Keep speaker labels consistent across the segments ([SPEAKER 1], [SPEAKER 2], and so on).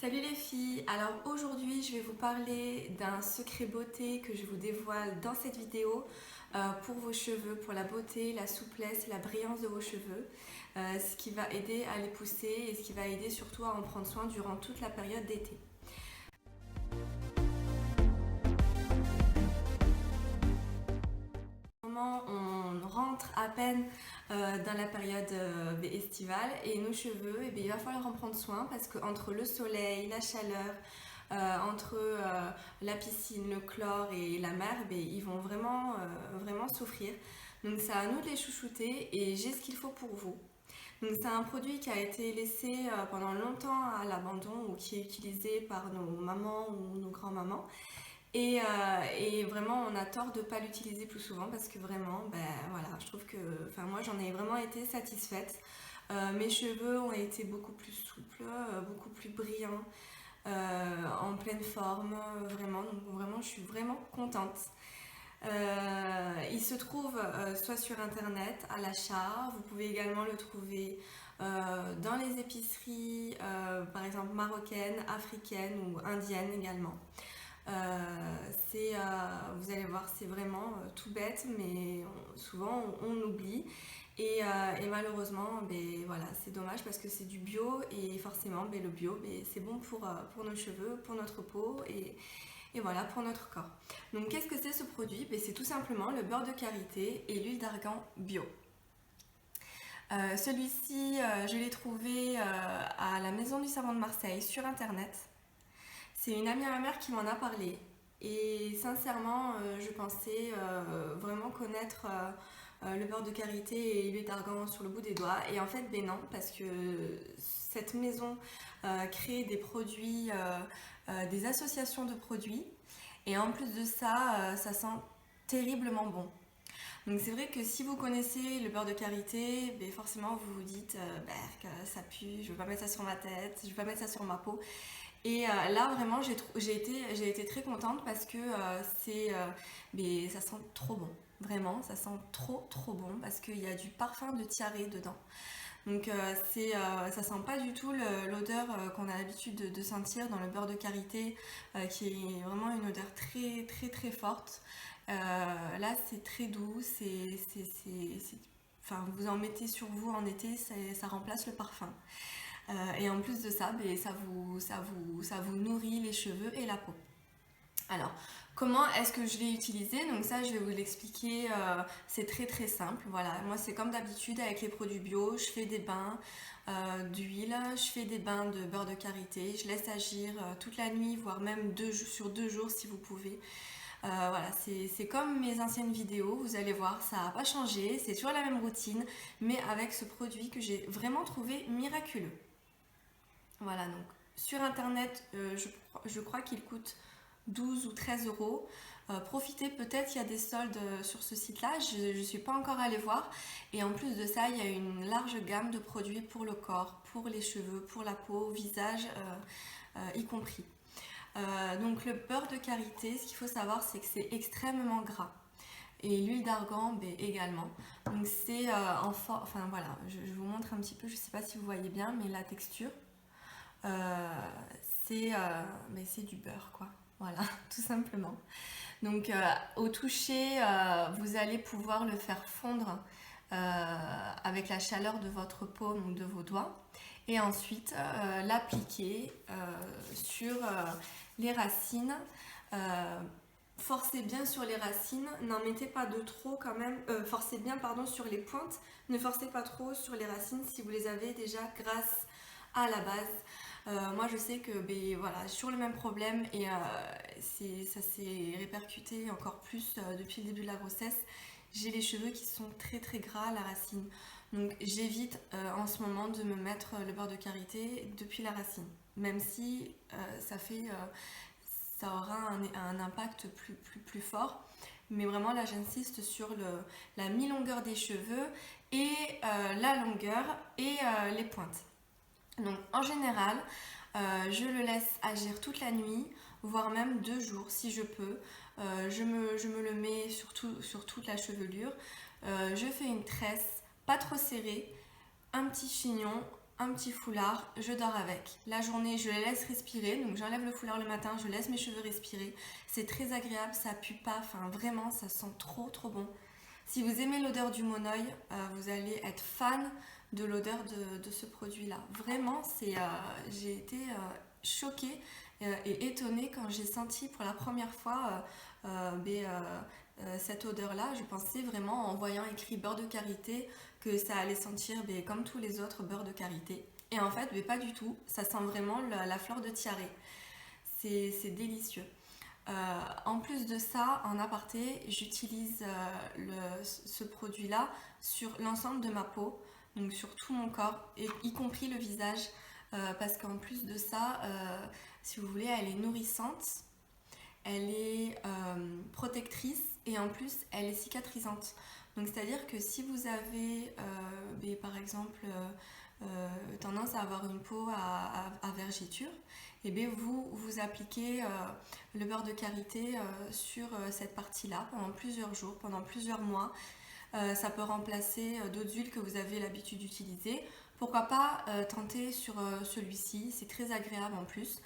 [SPEAKER 1] Salut les filles, alors aujourd'hui je vais vous parler d'un secret beauté que je vous dévoile dans cette vidéo pour vos cheveux, pour la beauté, la souplesse et la brillance de vos cheveux, ce qui va aider à les pousser et ce qui va aider surtout à en prendre soin durant toute la période d'été. On rentre à peine dans la période estivale et nos cheveux, il va falloir en prendre soin parce qu'entre le soleil, la chaleur, entre la piscine, le chlore et la mer, ils vont vraiment souffrir. Donc c'est à nous de les chouchouter et j'ai ce qu'il faut pour vous. Donc c'est un produit qui a été laissé pendant longtemps à l'abandon ou qui est utilisé par nos mamans ou nos grands-mamans. Et vraiment, on a tort de ne pas l'utiliser plus souvent parce que vraiment, voilà, je trouve que, enfin moi j'en ai vraiment été satisfaite. Mes cheveux ont été beaucoup plus souples, beaucoup plus brillants, en pleine forme, vraiment. Donc vraiment, je suis vraiment contente. Il se trouve soit sur internet à l'achat, vous pouvez également le trouver dans les épiceries, par exemple marocaines, africaines ou indiennes également. Vous allez voir, c'est vraiment tout bête, mais souvent on oublie. Et malheureusement, voilà, c'est dommage parce que c'est du bio et forcément, le bio, c'est bon pour nos cheveux, pour notre peau et voilà, pour notre corps. Donc, qu'est-ce que c'est ce produit? C'est tout simplement le beurre de karité et l'huile d'argan bio. Celui-ci, je l'ai trouvé à la Maison du Savon de Marseille sur internet. C'est une amie à ma mère qui m'en a parlé. Et sincèrement, je pensais vraiment connaître le beurre de karité et l'huile d'argan sur le bout des doigts. Et en fait, non, parce que cette maison crée des produits, des associations de produits. Et en plus de ça, ça sent terriblement bon. Donc c'est vrai que si vous connaissez le beurre de karité, forcément vous vous dites que ça pue, je ne vais pas mettre ça sur ma tête, je ne vais pas mettre ça sur ma peau. Et là vraiment j'ai été très contente parce que ça sent trop bon. Vraiment, ça sent trop bon parce qu'il y a du parfum de tiare dedans. Donc ça sent pas du tout l'odeur qu'on a l'habitude de sentir dans le beurre de karité qui est vraiment une odeur très forte. Là c'est très doux, enfin, vous en mettez sur vous en été, ça remplace le parfum. Et en plus de ça, ça vous nourrit les cheveux et la peau. Alors, comment est-ce que je l'ai utilisé? Donc ça, je vais vous l'expliquer, c'est très simple. Voilà, moi c'est comme d'habitude avec les produits bio, je fais des bains d'huile, je fais des bains de beurre de karité, je laisse agir toute la nuit, voire même sur 2 jours si vous pouvez. Voilà, c'est comme mes anciennes vidéos, vous allez voir, ça n'a pas changé, c'est toujours la même routine, mais avec ce produit que j'ai vraiment trouvé miraculeux. Voilà, donc sur internet, je crois qu'il coûte 12 ou 13 euros. Profitez, peut-être il y a des soldes sur ce site-là, je ne suis pas encore allée voir. Et en plus de ça, il y a une large gamme de produits pour le corps, pour les cheveux, pour la peau, visage y compris. Donc le beurre de karité, ce qu'il faut savoir, c'est que c'est extrêmement gras. Et l'huile d'argan également. Donc c'est enfin voilà, je vous montre un petit peu, je ne sais pas si vous voyez bien, mais la texture. C'est du beurre quoi, voilà, tout simplement. Donc au toucher, vous allez pouvoir le faire fondre avec la chaleur de votre paume ou de vos doigts et ensuite l'appliquer sur les racines. Forcez bien sur les racines, n'en mettez pas de trop quand même, forcez bien pardon sur les pointes, ne forcez pas trop sur les racines si vous les avez déjà grâce à la base. Moi je sais que voilà, j'ai toujours le même problème et ça s'est répercuté encore plus depuis le début de la grossesse. J'ai les cheveux qui sont très gras à la racine. Donc j'évite en ce moment de me mettre le beurre de karité depuis la racine. Même si ça aura un impact plus fort. Mais vraiment là j'insiste sur la mi-longueur des cheveux et la longueur et les pointes. Donc en général, je le laisse agir toute la nuit, voire même 2 jours si je peux. Je me le mets sur toute la chevelure. Je fais une tresse pas trop serrée, un petit chignon, un petit foulard, je dors avec. La journée, je les laisse respirer, donc j'enlève le foulard le matin, je laisse mes cheveux respirer. C'est très agréable, ça pue pas, enfin vraiment, ça sent trop trop bon. Si vous aimez l'odeur du monoeil, vous allez être fan de l'odeur de ce produit-là. Vraiment, j'ai été choquée et étonnée quand j'ai senti pour la première fois cette odeur-là. Je pensais vraiment, en voyant écrit beurre de karité, que ça allait sentir comme tous les autres beurres de karité. Et en fait, pas du tout. Ça sent vraiment la fleur de tiare. C'est délicieux. En plus de ça, en aparté, j'utilise ce produit-là sur l'ensemble de ma peau, donc sur tout mon corps, y compris le visage, parce qu'en plus de ça, si vous voulez, elle est nourrissante, elle est protectrice et en plus, elle est cicatrisante. Donc c'est-à-dire que si vous avez, par exemple, tendance à avoir une peau à vergeture, et bien vous appliquez le beurre de karité sur cette partie-là pendant plusieurs jours, pendant plusieurs mois. Ça peut remplacer d'autres huiles que vous avez l'habitude d'utiliser. Pourquoi pas tenter sur celui-ci, c'est très agréable en plus.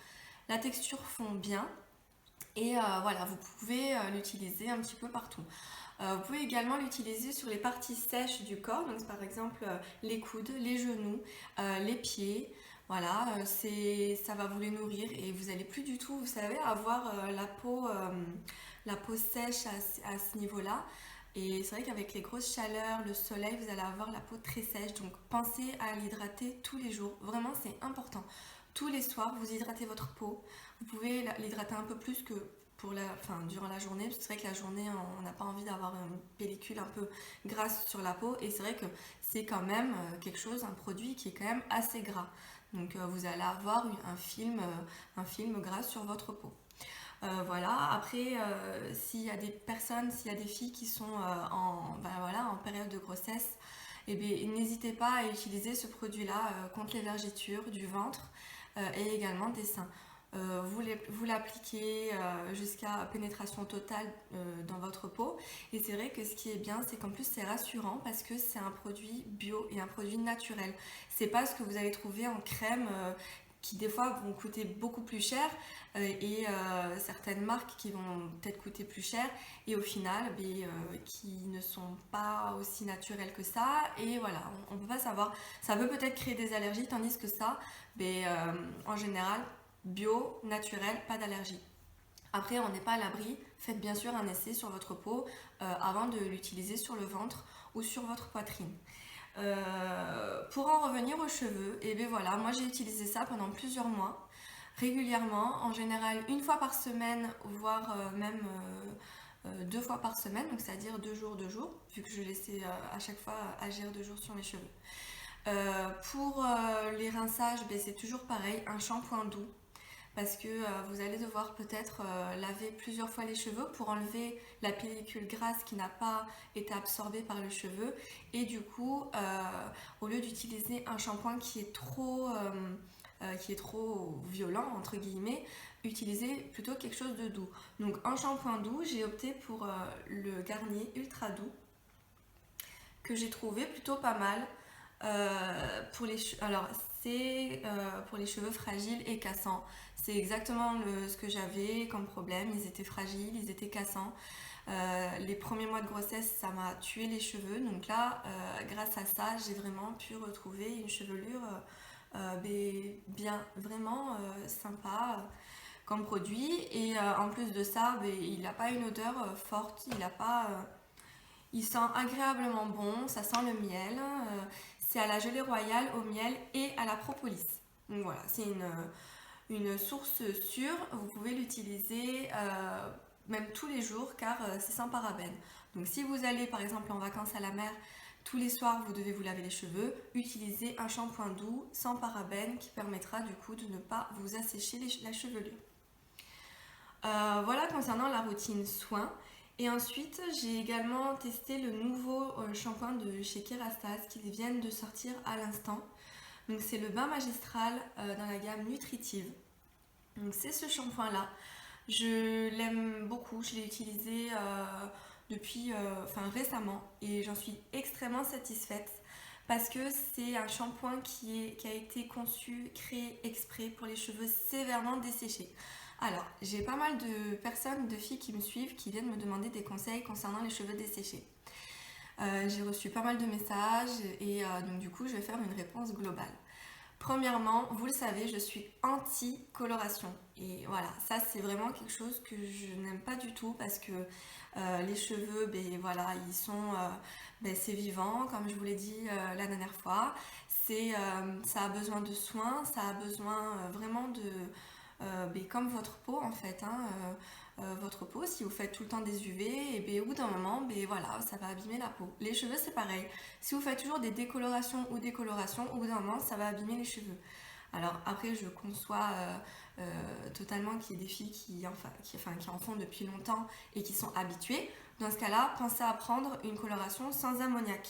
[SPEAKER 1] La texture fond bien et voilà, vous pouvez l'utiliser un petit peu partout. Vous pouvez également l'utiliser sur les parties sèches du corps, donc par exemple les coudes, les genoux, les pieds. Voilà, ça va vous les nourrir et vous n'allez plus du tout, vous savez, avoir la peau sèche à ce niveau-là. Et c'est vrai qu'avec les grosses chaleurs, le soleil, vous allez avoir la peau très sèche. Donc pensez à l'hydrater tous les jours. Vraiment, c'est important. Tous les soirs, vous hydratez votre peau. Vous pouvez l'hydrater un peu plus que durant la journée. Parce que c'est vrai que la journée, on n'a pas envie d'avoir une pellicule un peu grasse sur la peau. Et c'est vrai que c'est quand même un produit qui est quand même assez gras. Donc vous allez avoir un film gras sur votre peau. Voilà, après s'il y a des filles qui sont en période de grossesse, n'hésitez pas à utiliser ce produit-là contre les vergetures du ventre et également des seins. Vous l'appliquez jusqu'à pénétration totale dans votre peau et c'est vrai que ce qui est bien c'est qu'en plus c'est rassurant parce que c'est un produit bio et un produit naturel. C'est pas ce que vous allez trouver en crème qui des fois vont coûter beaucoup plus cher et certaines marques qui vont peut-être coûter plus cher et au final qui ne sont pas aussi naturelles que ça et voilà, on ne peut pas savoir, ça peut peut-être créer des allergies tandis que ça, en général bio, naturel, pas d'allergie. Après, on n'est pas à l'abri, faites bien sûr un essai sur votre peau avant de l'utiliser sur le ventre ou sur votre poitrine. Pour en revenir aux cheveux, voilà, moi j'ai utilisé ça pendant plusieurs mois, régulièrement, en général une fois par semaine, voire même 2 fois par semaine, donc c'est-à-dire 2 jours, vu que je laissais à chaque fois agir 2 jours sur mes cheveux. Pour les rinçages, c'est toujours pareil, un shampoing doux. Parce que vous allez devoir peut-être laver plusieurs fois les cheveux pour enlever la pellicule grasse qui n'a pas été absorbée par le cheveu. Et du coup, au lieu d'utiliser un shampoing qui est trop violent, entre guillemets, utilisez plutôt quelque chose de doux. Donc en shampoing doux, j'ai opté pour le Garnier Ultra Doux, que j'ai trouvé plutôt pas mal. Pour les cheveux fragiles et cassants. C'est exactement ce que j'avais comme problème. Ils étaient fragiles, ils étaient cassants. Les premiers mois de grossesse, ça m'a tué les cheveux. Donc là, grâce à ça, j'ai vraiment pu retrouver une chevelure bien, vraiment sympa comme produit. Et en plus de ça, il n'a pas une odeur forte. Il sent agréablement bon, ça sent le miel. C'est à la gelée royale, au miel et à la propolis. Donc voilà, c'est une source sûre. Vous pouvez l'utiliser même tous les jours car c'est sans parabènes. Donc si vous allez par exemple en vacances à la mer, tous les soirs vous devez vous laver les cheveux, utilisez un shampoing doux sans parabènes qui permettra du coup de ne pas vous assécher la chevelure. Voilà concernant la routine soins. Et ensuite, j'ai également testé le nouveau shampoing de chez Kerastase qui viennent de sortir à l'instant. Donc c'est le bain magistral dans la gamme nutritive. Donc c'est ce shampoing-là. Je l'aime beaucoup, je l'ai utilisé depuis récemment et j'en suis extrêmement satisfaite parce que c'est un shampoing qui a été conçu, créé exprès pour les cheveux sévèrement desséchés. Alors, j'ai pas mal de personnes, de filles qui me suivent, qui viennent me demander des conseils concernant les cheveux desséchés. J'ai reçu pas mal de messages et donc du coup je vais faire une réponse globale. Premièrement, vous le savez, je suis anti-coloration. Et voilà, ça c'est vraiment quelque chose que je n'aime pas du tout parce que les cheveux, ben voilà, ils sont, c'est vivant, comme je vous l'ai dit la dernière fois. Ça a besoin de soins, ça a besoin vraiment de, comme votre peau en fait. Votre peau, si vous faites tout le temps des UV, et ben, au bout d'un moment, voilà, ça va abîmer la peau. Les cheveux, c'est pareil. Si vous faites toujours des décolorations ou décolorations, au bout d'un moment, ça va abîmer les cheveux. Alors après, je conçois totalement qu'il y ait des filles qui en font depuis longtemps et qui sont habituées. Dans ce cas-là, pensez à prendre une coloration sans ammoniac.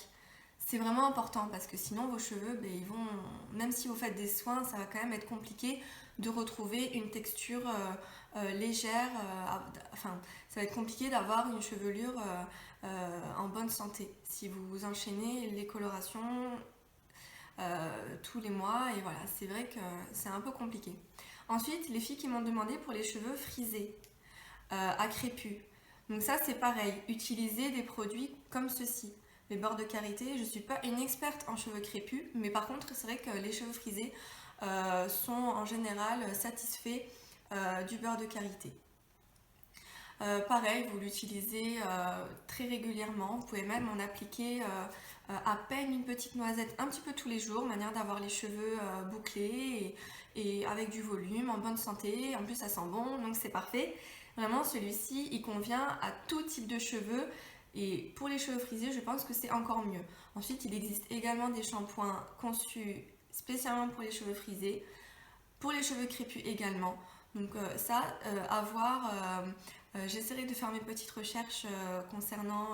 [SPEAKER 1] C'est vraiment important parce que sinon vos cheveux, ils vont, même si vous faites des soins, ça va quand même être compliqué de retrouver une texture légère. Ça va être compliqué d'avoir une chevelure en bonne santé si vous enchaînez les colorations tous les mois. Et voilà, c'est vrai que c'est un peu compliqué. Ensuite, les filles qui m'ont demandé pour les cheveux frisés, à crépus. Donc ça, c'est pareil. Utilisez des produits comme ceci. Les beurres de karité, je ne suis pas une experte en cheveux crépus, mais par contre, c'est vrai que les cheveux frisés sont en général satisfaits du beurre de karité. Pareil, vous l'utilisez très régulièrement. Vous pouvez même en appliquer à peine une petite noisette un petit peu tous les jours, manière d'avoir les cheveux bouclés et avec du volume, en bonne santé. En plus, ça sent bon, donc c'est parfait. Vraiment, celui-ci, il convient à tout type de cheveux. Et pour les cheveux frisés, je pense que c'est encore mieux. Ensuite, il existe également des shampoings conçus spécialement pour les cheveux frisés, pour les cheveux crépus également. Donc à voir. J'essaierai de faire mes petites recherches concernant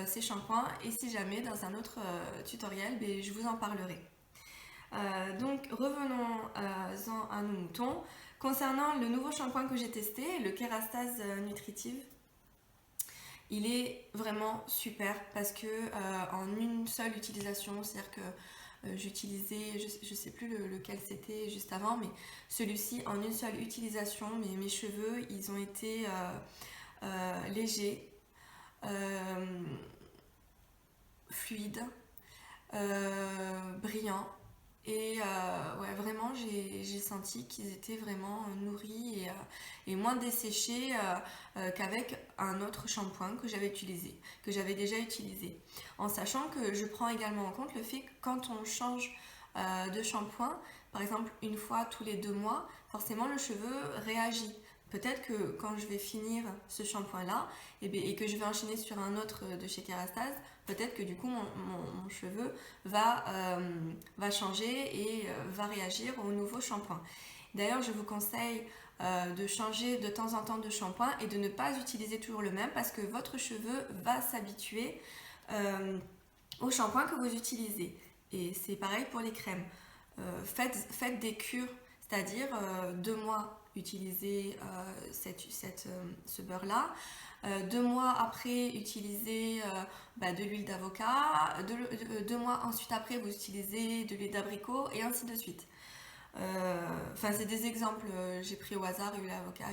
[SPEAKER 1] ces shampoings et si jamais dans un autre tutoriel, je vous en parlerai. Donc revenons-en à nos moutons. Concernant le nouveau shampoing que j'ai testé, le Kerastase Nutritive, il est vraiment super parce que en une seule utilisation, c'est-à-dire que j'utilisais, je ne sais plus lequel c'était juste avant, mais celui-ci en une seule utilisation, mes cheveux, ils ont été légers, fluides, brillants. Et ouais, vraiment, j'ai senti qu'ils étaient vraiment nourris et moins desséchés qu'avec un autre shampoing que j'avais déjà utilisé. En sachant que je prends également en compte le fait que quand on change de shampoing, par exemple une fois tous les 2 mois, forcément le cheveu réagit. Peut-être que quand je vais finir ce shampoing-là et que je vais enchaîner sur un autre de chez Kerastase, peut-être que du coup mon cheveu va changer et va réagir au nouveau shampoing. D'ailleurs, je vous conseille de changer de temps en temps de shampoing et de ne pas utiliser toujours le même parce que votre cheveu va s'habituer au shampoing que vous utilisez. Et c'est pareil pour les crèmes. Faites des cures, c'est-à-dire 2 mois utiliser ce beurre-là. 2 mois après, utilisez de l'huile d'avocat. 2 mois ensuite après, vous utilisez de l'huile d'abricot et ainsi de suite. C'est des exemples, j'ai pris au hasard, huile d'avocat,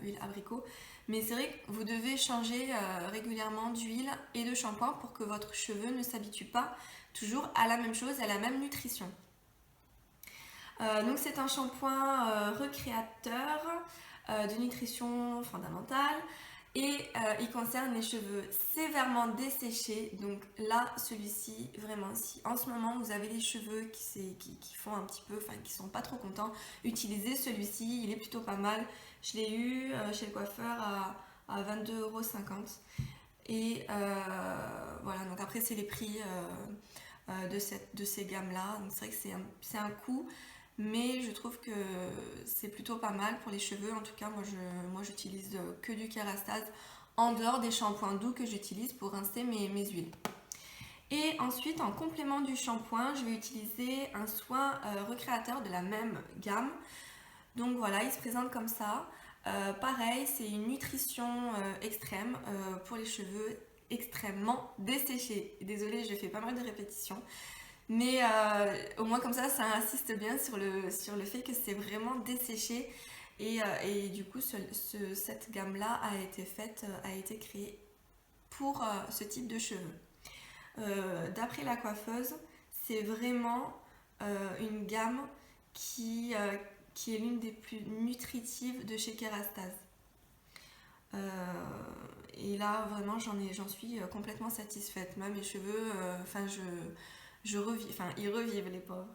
[SPEAKER 1] huile abricot. Mais c'est vrai que vous devez changer régulièrement d'huile et de shampoing pour que votre cheveu ne s'habitue pas toujours à la même chose, à la même nutrition. Donc c'est un shampoing recréateur de nutrition fondamentale et il concerne les cheveux sévèrement desséchés. Donc là, celui-ci, vraiment, si en ce moment vous avez les cheveux qui font un petit peu, qui sont pas trop contents, utilisez celui-ci, il est plutôt pas mal. Je l'ai eu chez le coiffeur à 22,50 €. Et voilà, donc après c'est les prix de ces gammes-là. Donc c'est vrai que c'est un coût. Mais je trouve que c'est plutôt pas mal pour les cheveux. En tout cas, moi j'utilise que du Kerastase en dehors des shampoings doux que j'utilise pour rincer mes huiles. Et ensuite, en complément du shampoing, je vais utiliser un soin recréateur de la même gamme. Donc voilà, il se présente comme ça. Pareil, c'est une nutrition extrême pour les cheveux extrêmement desséchés. Désolée, j'ai fait pas mal de répétitions. Mais au moins comme ça insiste bien sur le fait que c'est vraiment desséché. Et du coup, cette gamme-là a été créée pour ce type de cheveux. D'après la coiffeuse, c'est vraiment une gamme qui est l'une des plus nutritives de chez Kerastase. Et là, vraiment, j'en suis complètement satisfaite. Moi, mes cheveux, ils revivent, les pauvres.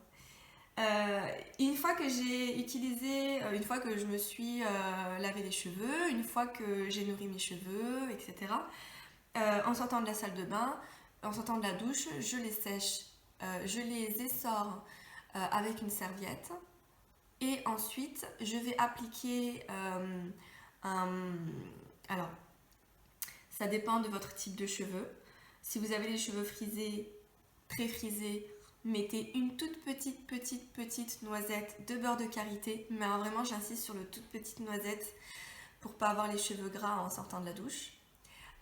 [SPEAKER 1] Une fois que j'ai utilisé, une fois que je me suis lavé les cheveux, une fois que j'ai nourri mes cheveux, etc., en sortant de la salle de bain, en sortant de la douche, je les sèche, je les essore avec une serviette et ensuite je vais appliquer un... Alors, ça dépend de votre type de cheveux. Si vous avez les cheveux frisés, très frisés, mettez une toute petite noisette de beurre de karité. Mais alors vraiment, j'insiste sur le toute petite noisette pour pas avoir les cheveux gras en sortant de la douche.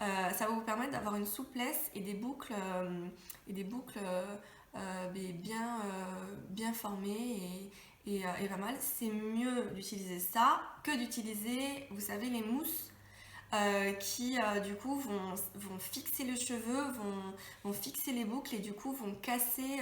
[SPEAKER 1] Ça va vous permettre d'avoir une souplesse et des boucles, bien formées et pas mal. C'est mieux d'utiliser ça que d'utiliser, vous savez, les mousses qui du coup vont fixer le cheveu, vont fixer les boucles et du coup vont casser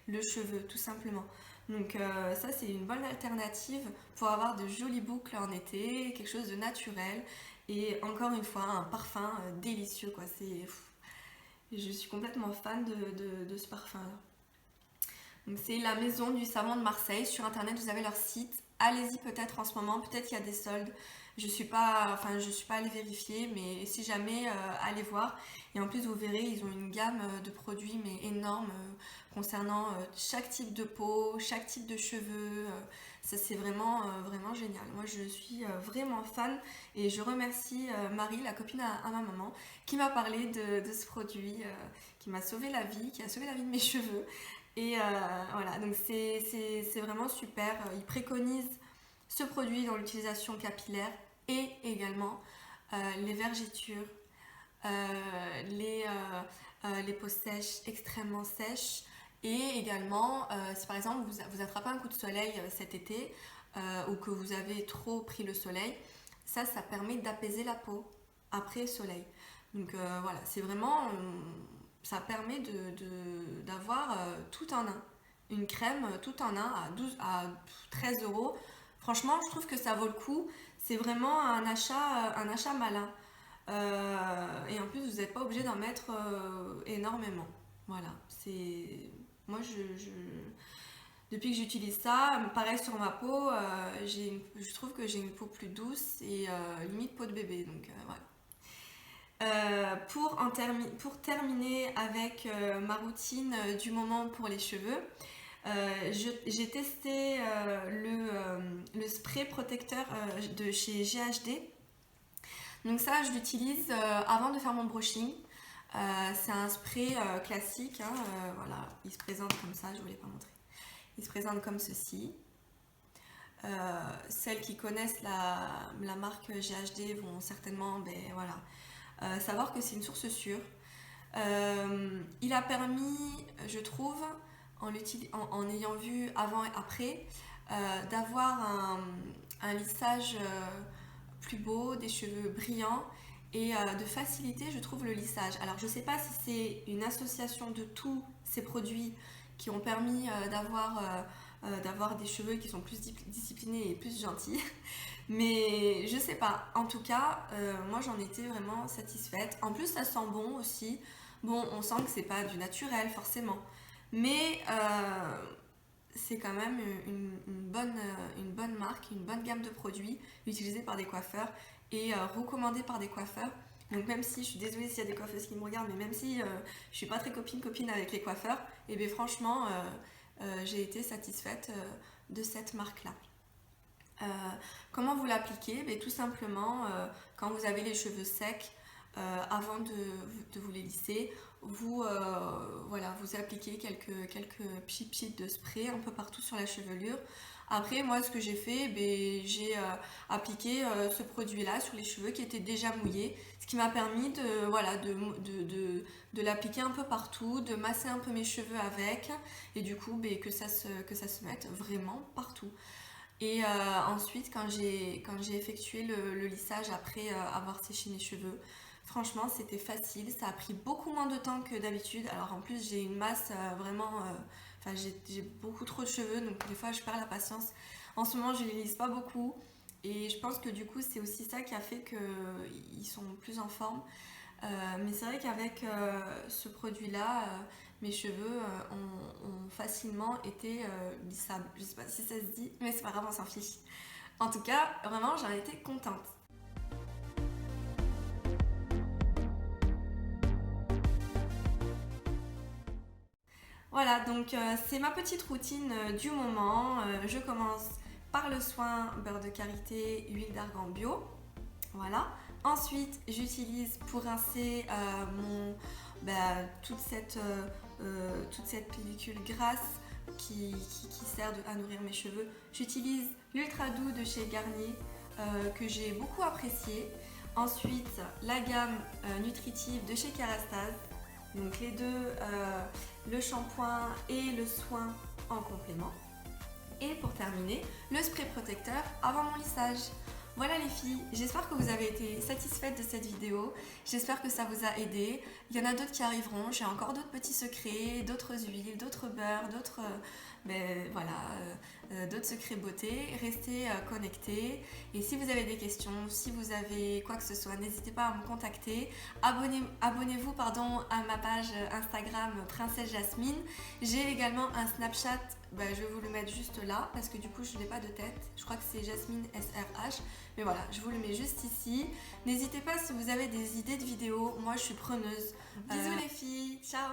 [SPEAKER 1] le cheveu tout simplement. Donc ça c'est une bonne alternative pour avoir de jolies boucles en été, quelque chose de naturel et encore une fois un parfum délicieux quoi. Je suis complètement fan de ce parfum là. Donc c'est la maison du savon de Marseille. Sur internet vous avez leur site. Allez-y peut-être en ce moment, peut-être qu'il y a des soldes. Je suis pas allée vérifier, mais si jamais, allez voir. Et en plus, vous verrez, ils ont une gamme de produits mais énorme concernant chaque type de peau, chaque type de cheveux. Ça, c'est vraiment génial. Moi, je suis vraiment fan et je remercie Marie, la copine à ma maman, qui m'a parlé de ce produit, qui m'a sauvé la vie, qui a sauvé la vie de mes cheveux. Et voilà, donc c'est vraiment super. Ils préconisent ce produit dans l'utilisation capillaire et également les vergetures, les peaux sèches, extrêmement sèches. Et également, si par exemple vous attrapez un coup de soleil cet été ou que vous avez trop pris le soleil, ça permet d'apaiser la peau après le soleil. Donc voilà, c'est vraiment, ça permet d'avoir tout en un. Une crème tout en un à 13 euros. Franchement, je trouve que ça vaut le coup. C'est vraiment un achat malin. Et en plus, vous n'êtes pas obligé d'en mettre énormément. Voilà, c'est... Moi, depuis que j'utilise ça, pareil sur ma peau, je trouve que j'ai une peau plus douce et limite peau de bébé. Donc voilà. Pour terminer avec ma routine du moment pour les cheveux, j'ai testé le spray protecteur de chez GHD. Donc ça, je l'utilise avant de faire mon brushing. C'est un spray classique, hein, voilà, il se présente comme ça, je ne voulais pas montrer. Il se présente comme ceci. Celles qui connaissent la marque GHD vont certainement savoir que c'est une source sûre. Il a permis, je trouve, en ayant vu avant et après, d'avoir un lissage plus beau, des cheveux brillants et de faciliter, je trouve, le lissage. Alors, je ne sais pas si c'est une association de tous ces produits qui ont permis d'avoir des cheveux qui sont plus disciplinés et plus gentils. Mais je sais pas. En tout cas, moi, j'en étais vraiment satisfaite. En plus, ça sent bon aussi. Bon, on sent que c'est pas du naturel, forcément. Mais c'est quand même une bonne marque, une bonne gamme de produits utilisés par des coiffeurs et recommandés par des coiffeurs. Donc même si, je suis désolée s'il y a des coiffeuses qui me regardent, mais même si je suis pas très copine avec les coiffeurs, et bien franchement, j'ai été satisfaite de cette marque-là. Comment vous l'appliquez? Tout simplement, quand vous avez les cheveux secs, avant de vous les lisser, vous appliquez quelques pipites de spray un peu partout sur la chevelure. Après, moi, ce que j'ai fait, j'ai appliqué ce produit-là sur les cheveux qui étaient déjà mouillés, ce qui m'a permis de l'appliquer un peu partout, de masser un peu mes cheveux avec, et du coup, que ça se mette vraiment partout. Et ensuite, quand j'ai effectué le lissage après avoir séché mes cheveux, franchement, c'était facile. Ça a pris beaucoup moins de temps que d'habitude. Alors en plus, j'ai une masse Enfin, j'ai beaucoup trop de cheveux, donc des fois, je perds la patience. En ce moment, je les lisse pas beaucoup. Et je pense que du coup, c'est aussi ça qui a fait qu'ils sont plus en forme. Mais c'est vrai qu'avec ce produit-là, mes cheveux ont facilement été lissables. Je sais pas si ça se dit, mais c'est pas grave, on s'en fiche. En tout cas, vraiment, j'en étais contente. Voilà, donc c'est ma petite routine du moment. Je commence par le soin beurre de karité, huile d'argan bio. Voilà. Ensuite, j'utilise pour rincer toute cette pellicule grasse qui sert à nourrir mes cheveux. J'utilise l'Ultra Doux de chez Garnier que j'ai beaucoup apprécié. Ensuite, la gamme nutritive de chez Kerastase. Donc les deux, le shampoing et le soin en complément. Et pour terminer, le spray protecteur avant mon lissage. Voilà les filles, j'espère que vous avez été satisfaites de cette vidéo, j'espère que ça vous a aidé. Il y en a d'autres qui arriveront, j'ai encore d'autres petits secrets, d'autres huiles, d'autres beurres, d'autres d'autres secrets beauté. Restez connectés et si vous avez des questions, si vous avez quoi que ce soit, n'hésitez pas à me contacter. Abonnez-vous à ma page Instagram Princesse Jasmine. J'ai également un Snapchat, je vais vous le mettre juste là parce que du coup je n'ai pas de tête, je crois que c'est Jasmine SRH, mais voilà, je vous le mets juste ici. N'hésitez pas si vous avez des idées de vidéos, moi je suis preneuse. Bisous les filles, ciao.